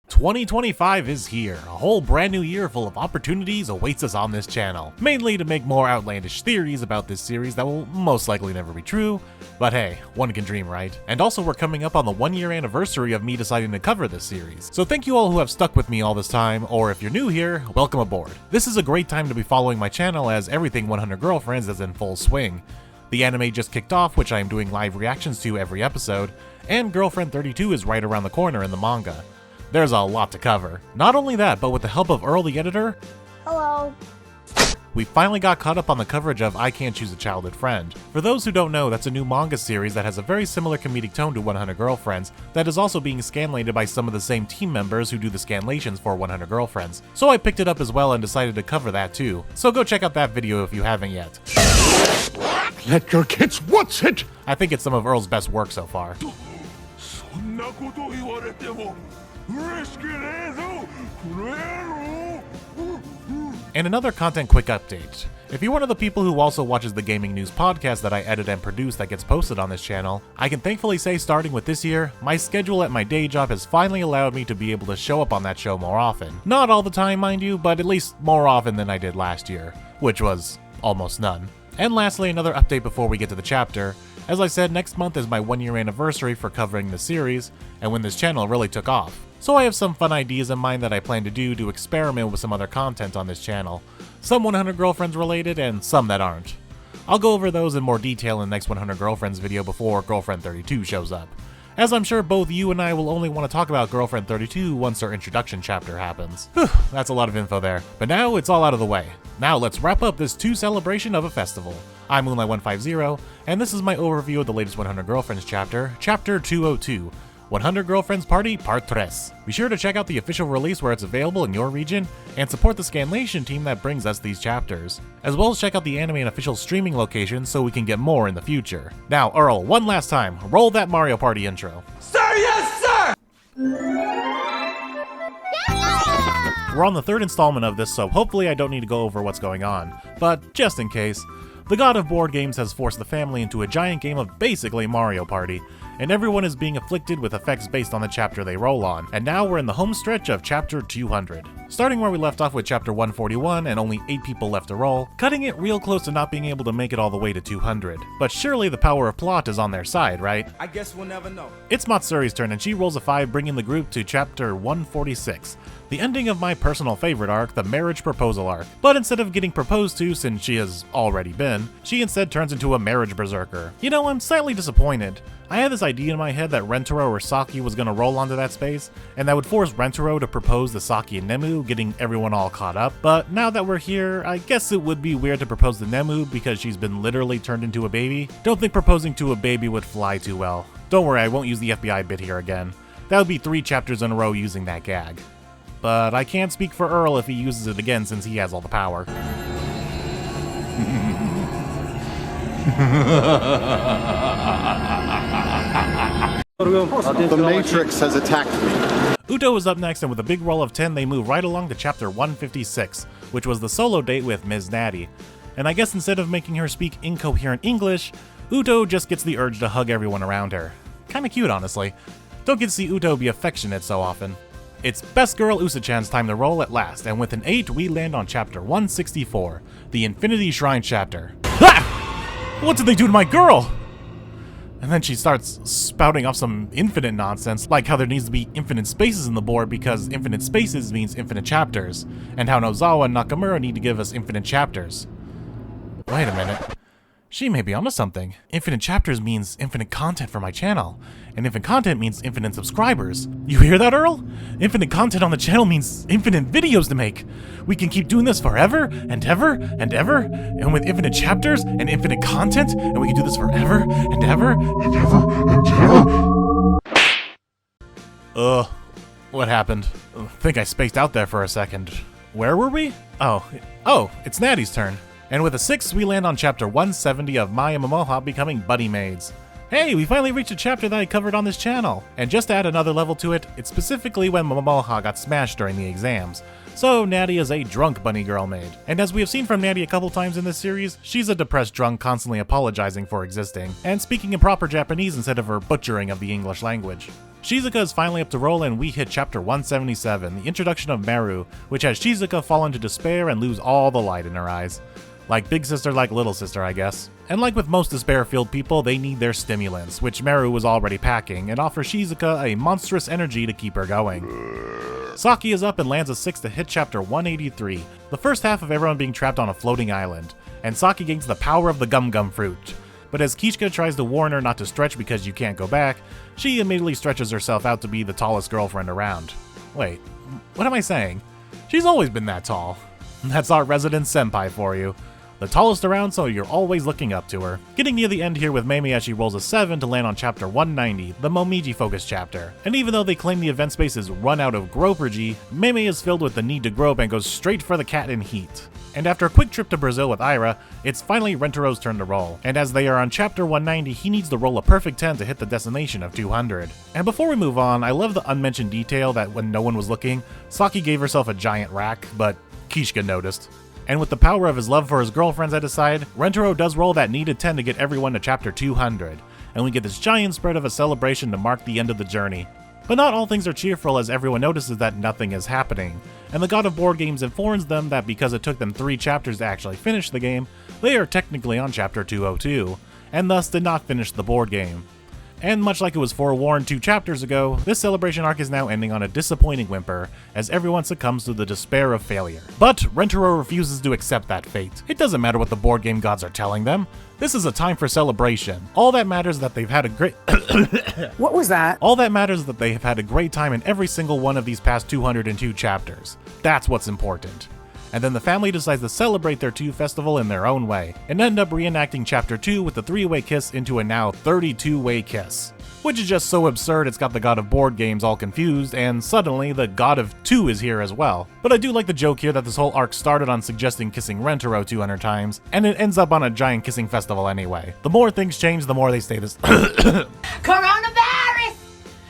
2025 is here. A whole brand new year full of opportunities awaits us on this channel, mainly to make more outlandish theories about this series that will most likely never be true, but hey, one can dream, right? And also we're coming up on the 1-year anniversary of me deciding to cover this series, so thank you all who have stuck with me all this time, or if you're new here, welcome aboard. This is a great time to be following my channel as everything 100 Girlfriends is in full swing. The anime just kicked off, which I am doing live reactions to every episode, and Girlfriend 32 is right around the corner in the manga. There's a lot to cover. Not only that, but with the help of Earl the editor, hello, we finally got caught up on the coverage of I Can't Choose a Childhood Friend. For those who don't know, that's a new manga series that has a very similar comedic tone to 100 Girlfriends that is also being scanlated by some of the same team members who do the scanlations for 100 Girlfriends. So I picked it up as well and decided to cover that too. So go check out that video if you haven't yet. Let your kids watch it! I think it's some of Earl's best work so far. And another content quick update. If you're one of the people who also watches the gaming news podcast that I edit and produce that gets posted on this channel, I can thankfully say starting with this year, my schedule at my day job has finally allowed me to be able to show up on that show more often. Not all the time, mind you, but at least more often than I did last year, which was almost none. And lastly, another update before we get to the chapter. As I said, next month is my 1-year anniversary for covering the series, and when this channel really took off. So I have some fun ideas in mind that I plan to do to experiment with some other content on this channel. Some 100 Girlfriends related, and some that aren't. I'll go over those in more detail in the next 100 Girlfriends video before Girlfriend 32 shows up, as I'm sure both you and I will only want to talk about Girlfriend 32 once our introduction chapter happens. Whew, that's a lot of info there. But now it's all out of the way. Now let's wrap up this celebration of a festival. I'm Moonlight150, and this is my overview of the latest 100 Girlfriends chapter, Chapter 202, 100 Girlfriends Party Part 3. Be sure to check out the official release where it's available in your region, and support the scanlation team that brings us these chapters, as well as check out the anime and official streaming locations so we can get more in the future. Now, Earl, one last time, roll that Mario Party intro. Sir, yes, sir! We're on the 3rd installment of this, so hopefully I don't need to go over what's going on, but just in case, the god of board games has forced the family into a giant game of basically Mario Party, and everyone is being afflicted with effects based on the chapter they roll on, and now we're in the home stretch of Chapter 200. Starting where we left off with Chapter 141 and only 8 people left to roll, cutting it real close to not being able to make it all the way to 200. But surely the power of plot is on their side, right? I guess we'll never know. It's Matsuri's turn and she rolls a 5, bringing the group to Chapter 146. The ending of my personal favorite arc, the marriage proposal arc. But instead of getting proposed to, since she has already been, she instead turns into a marriage berserker. You know, I'm slightly disappointed. I had this idea in my head that Rentaro or Saki was gonna roll onto that space, and that would force Rentaro to propose to Saki and Nemu, getting everyone all caught up. But now that we're here, I guess it would be weird to propose to Nemu because she's been literally turned into a baby. Don't think proposing to a baby would fly too well. Don't worry, I won't use the FBI bit here again. That would be 3 chapters in a row using that gag. But I can't speak for Earl if he uses it again since he has all the power. The Matrix has attacked me. Uto is up next, and with a big roll of 10, they move right along to Chapter 156, which was the solo date with Ms. Natty. And I guess instead of making her speak incoherent English, Uto just gets the urge to hug everyone around her. Kinda cute, honestly. Don't get to see Uto be affectionate so often. It's Best Girl Usa-chan's time to roll at last, and with an 8, we land on Chapter 164, the Infinity Shrine chapter. Ha! What did they do to my girl? And then she starts spouting off some infinite nonsense, like how there needs to be infinite spaces in the board because infinite spaces means infinite chapters, and how Nozawa and Nakamura need to give us infinite chapters. Wait a minute. She may be onto something. Infinite chapters means infinite content for my channel, and infinite content means infinite subscribers. You hear that, Earl? Infinite content on the channel means infinite videos to make. We can keep doing this forever and ever and ever, and with infinite chapters and infinite content, and we can do this forever and ever and ever and ever. What happened? I think I spaced out there for a second. Where were we? Oh, it's Natty's turn. And with a 6, we land on Chapter 170 of Maya and Momoha becoming buddy maids. Hey, we finally reached a chapter that I covered on this channel, and just to add another level to it, it's specifically when Momoha got smashed during the exams. So Natty is a drunk bunny girl maid. And as we have seen from Natty a couple times in this series, she's a depressed drunk constantly apologizing for existing, and speaking in proper Japanese instead of her butchering of the English language. Shizuka is finally up to roll and we hit chapter 177, the introduction of Meru, which has Shizuka fall into despair and lose all the light in her eyes. Like big sister, like little sister, I guess. And like with most despair-filled people, they need their stimulants, which Meru was already packing, and offers Shizuka a monstrous energy to keep her going. Saki is up and lands a 6 to hit chapter 183, the first half of everyone being trapped on a floating island, and Saki gains the power of the Gum Gum fruit. But as Kishka tries to warn her not to stretch because you can't go back, she immediately stretches herself out to be the tallest girlfriend around. Wait, what am I saying? She's always been that tall. That's our resident senpai for you. The tallest around, so you're always looking up to her. Getting near the end here with Meimei as she rolls a 7 to land on chapter 190, the Momiji focus chapter. And even though they claim the event space is run out of gropergy, Meimei is filled with the need to grope and goes straight for the cat in heat. And after a quick trip to Brazil with Ira, it's finally Rentero's turn to roll. And as they are on chapter 190, he needs to roll a perfect 10 to hit the destination of 200. And before we move on, I love the unmentioned detail that when no one was looking, Saki gave herself a giant rack, but Kishka noticed. And with the power of his love for his girlfriends at his side, Rentero does roll that needed 10 to get everyone to chapter 200, and we get this giant spread of a celebration to mark the end of the journey. But not all things are cheerful as everyone notices that nothing is happening, and the god of board games informs them that because it took them 3 chapters to actually finish the game, they are technically on chapter 202, and thus did not finish the board game. And much like it was forewarned 2 chapters ago, this celebration arc is now ending on a disappointing whimper, as everyone succumbs to the despair of failure. But Rentero refuses to accept that fate. It doesn't matter what the board game gods are telling them. This is a time for celebration. All that matters is that they've had a great What was that? All that matters is that they have had a great time in every single one of these past 202 chapters. That's what's important. And then the family decides to celebrate their 2 festival in their own way, and end up reenacting chapter 2 with the 3-way kiss into a now 32-way kiss. Which is just so absurd it's got the god of board games all confused, and suddenly the god of 2 is here as well. But I do like the joke here that this whole arc started on suggesting kissing Rentero 200 times, and it ends up on a giant kissing festival anyway. The more things change, the more they stay this Coronavirus!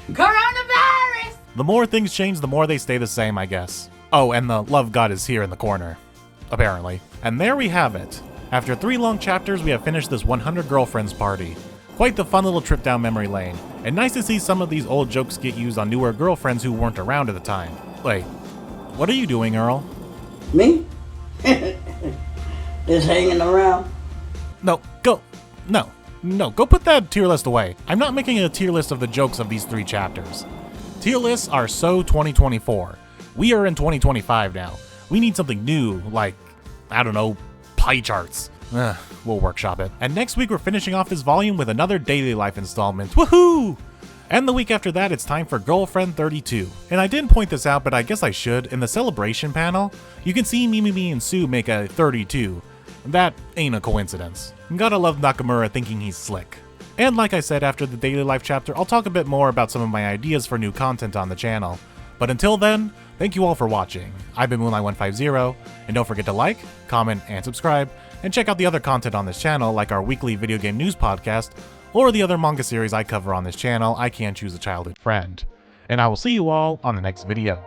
Coronavirus! The more things change, the more they stay the same, I guess. Oh, and the love god is here in the corner. Apparently. And there we have it. After 3 long chapters, we have finished this 100 girlfriends party. Quite the fun little trip down memory lane, and nice to see some of these old jokes get used on newer girlfriends who weren't around at the time. Wait, what are you doing, Earl? Me? Just hanging around. No, go put that tier list away. I'm not making a tier list of the jokes of these 3 chapters. Tier lists are so 2024. We are in 2025 now. We need something new, like, I don't know, pie charts. We'll workshop it. And next week we're finishing off this volume with another daily life installment. Woohoo! And the week after that it's time for Girlfriend 32. And I didn't point this out, but I guess I should. In the celebration panel, you can see Mimimi and Sue make a 32. That ain't a coincidence. Gotta love Nakamura thinking he's slick. And like I said, after the daily life chapter, I'll talk a bit more about some of my ideas for new content on the channel. But until then, thank you all for watching. I've been Moonlight150, and don't forget to like, comment, and subscribe, and check out the other content on this channel like our weekly video game news podcast, or the other manga series I cover on this channel, I Can't Choose a Childhood Friend. And I will see you all on the next video.